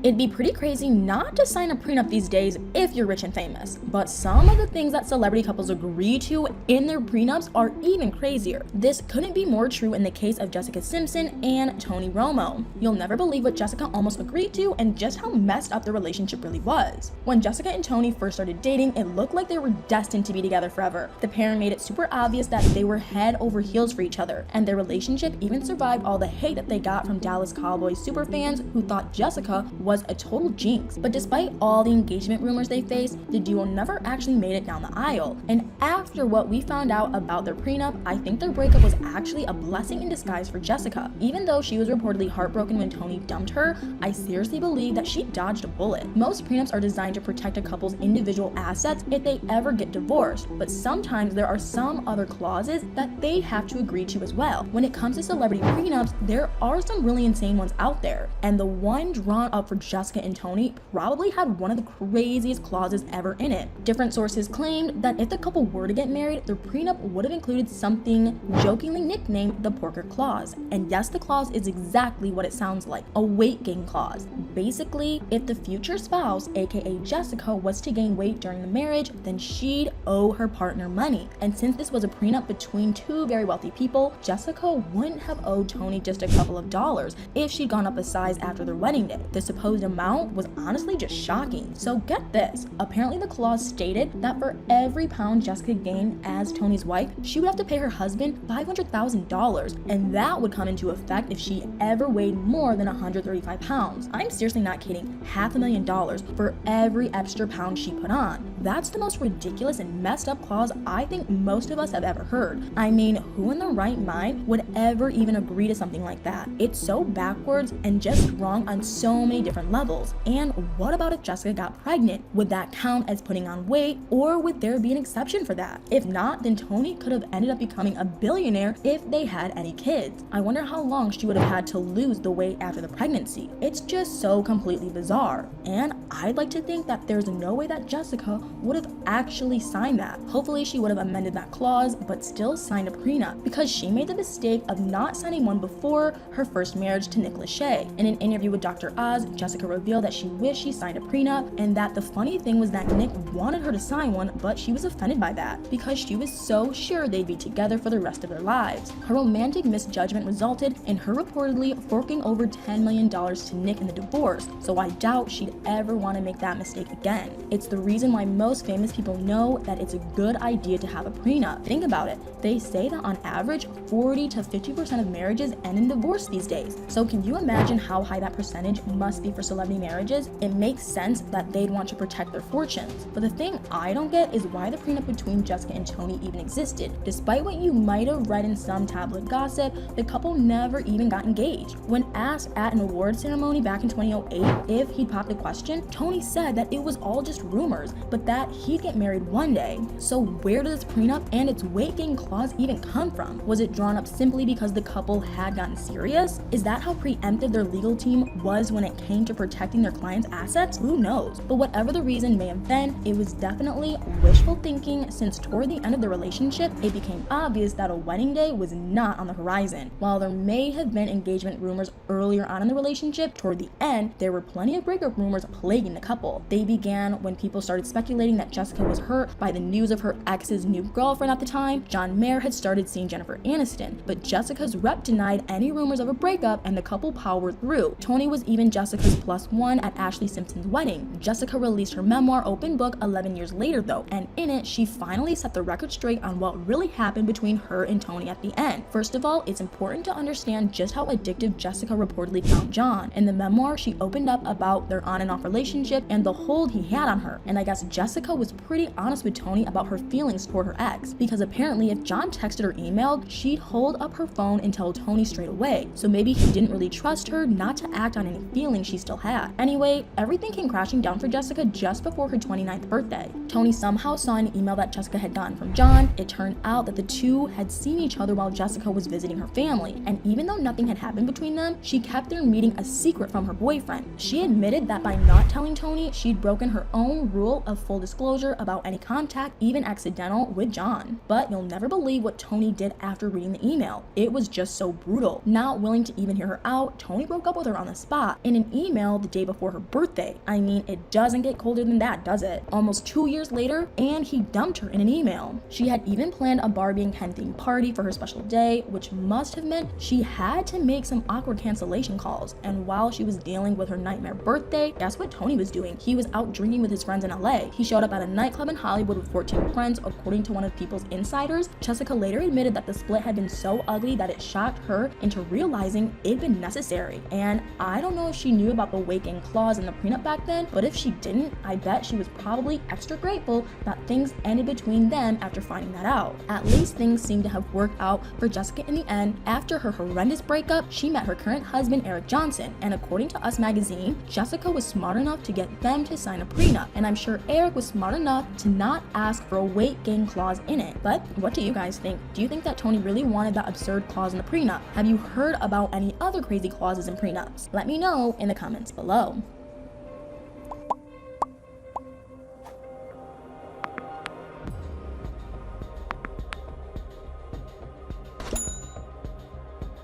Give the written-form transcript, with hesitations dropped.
It'd be pretty crazy not to sign a prenup these days if you're rich and famous, but some of the things that celebrity couples agree to in their prenups are even crazier. This couldn't be more true in the case of Jessica Simpson and Tony Romo. You'll never believe what Jessica almost agreed to and just how messed up their relationship really was. When Jessica and Tony first started dating, it looked like they were destined to be together forever. The pair made it super obvious that they were head over heels for each other, and their relationship even survived all the hate that they got from Dallas Cowboys superfans who thought Jessica was a total jinx. But despite all the engagement rumors they faced, the duo never actually made it down the aisle. And after what we found out about their prenup, I think their breakup was actually a blessing in disguise for Jessica. Even though she was reportedly heartbroken when Tony dumped her, I seriously believe that she dodged a bullet. Most prenups are designed to protect a couple's individual assets if they ever get divorced, but sometimes there are some other clauses that they have to agree to as well. When it comes to celebrity prenups, there are some really insane ones out there, and the one drawn up for Jessica and Tony probably had one of the craziest clauses ever in it. Different sources claimed that if the couple were to get married, their prenup would have included something jokingly nicknamed the Porker Clause. And yes, the clause is exactly what it sounds like, a weight gain clause. Basically, if the future spouse, aka Jessica, was to gain weight during the marriage, then she'd owe her partner money. And since this was a prenup between two very wealthy people, Jessica wouldn't have owed Tony just a couple of dollars if she'd gone up a size after their wedding day. The supposed amount was honestly just shocking. So get this, apparently the clause stated that for every pound Jessica gained as Tony's wife, she would have to pay her husband $500,000, and that would come into effect if she ever weighed more than 135 pounds. I'm seriously not kidding, $500,000 for every extra pound she put on. That's the most ridiculous and messed up clause I think most of us have ever heard. I mean, who in their right mind would ever even agree to something like that? It's so backwards and just wrong on so many different levels. And what about if Jessica got pregnant? Would that count as putting on weight, or would there be an exception for that? If not, then Tony could have ended up becoming a billionaire if they had any kids. I wonder how long she would have had to lose the weight after the pregnancy. It's just so completely bizarre. And I'd like to think that there's no way that Jessica would have actually signed that. Hopefully she would have amended that clause, but still signed a prenup, because she made the mistake of not signing one before her first marriage to Nick Lachey. In an interview with Dr. Oz, Jessica revealed that she wished she signed a prenup, and that the funny thing was that Nick wanted her to sign one, but she was offended by that because she was so sure they'd be together for the rest of their lives. Her romantic misjudgment resulted in her reportedly forking over $10 million to Nick in the divorce, so I doubt she'd ever want to make that mistake again. It's the reason why most famous people know that it's a good idea to have a prenup. Think about it. They say that on average, 40 to 50% of marriages end in divorce these days. So can you imagine how high that percentage must be for celebrity marriages? It makes sense that they'd want to protect their fortunes. But the thing I don't get is why the prenup between Jessica and Tony even existed. Despite what you might have read in some tabloid gossip, the couple never even got engaged. When asked at an award ceremony back in 2008 if he'd popped the question, Tony said that it was all just rumors, but that he'd get married one day. So where did this prenup and its weight gain clause even come from? Was it drawn up simply because the couple had gotten serious? Is that how preemptive their legal team was when it came to protecting their clients' assets? Who knows? But whatever the reason may have been, it was definitely wishful thinking, since toward the end of the relationship, it became obvious that a wedding day was not on the horizon. While there may have been engagement rumors earlier on in the relationship, toward the end, there were plenty of breakup rumors plaguing the couple. They began when people started speculating that Jessica was hurt by the news of her ex's new girlfriend at the time. John Mayer had started seeing Jennifer Aniston, but Jessica's rep denied any rumors of a breakup, and the couple powered through. Tony was even Jessica's +1 at Ashley Simpson's wedding. Jessica released her memoir Open Book 11 years later though, and in it she finally set the record straight on what really happened between her and Tony at the end. First of all, it's important to understand just how addictive Jessica reportedly found John. In the memoir, she opened up about their on and off relationship and the hold he had on her, and I guess Jessica was pretty honest with Tony about her feelings toward her ex, because apparently if John texted or emailed, she'd hold up her phone and tell Tony straight away. So maybe he didn't really trust her not to act on any feelings she still had. Anyway, everything came crashing down for Jessica just before her 29th birthday. Tony somehow saw an email that Jessica had gotten from John. It turned out that the two had seen each other while Jessica was visiting her family, and even though nothing had happened between them, she kept their meeting a secret from her boyfriend. She admitted that by not telling Tony, she'd broken her own rule of full disclosure about any contact, even accidental, with John. But you'll never believe what Tony did after reading the email. It was just so brutal. Not willing to even hear her out, Tony broke up with her on the spot. In an email email the day before her birthday. I mean, it doesn't get colder than that, does it? Almost 2 years later, and he dumped her in an email. She had even planned a Barbie and Ken themed party for her special day, which must have meant she had to make some awkward cancellation calls. And while she was dealing with her nightmare birthday, guess what Tony was doing? He was out drinking with his friends in LA. He showed up at a nightclub in Hollywood with 14 friends, according to one of People's insiders. Jessica later admitted that the split had been so ugly that it shocked her into realizing it'd been necessary. And I don't know if she knew about the weight gain clause in the prenup back then, but if she didn't, I bet she was probably extra grateful that things ended between them after finding that out. At least things seem to have worked out for Jessica in the end. After her horrendous breakup, she met her current husband Eric Johnson, and according to Us Magazine, Jessica was smart enough to get them to sign a prenup, and I'm sure Eric was smart enough to not ask for a weight gain clause in it. But what do you guys think? Do you think that Tony really wanted that absurd clause in the prenup? Have you heard about any other crazy clauses in prenups? Let me know in the comments below.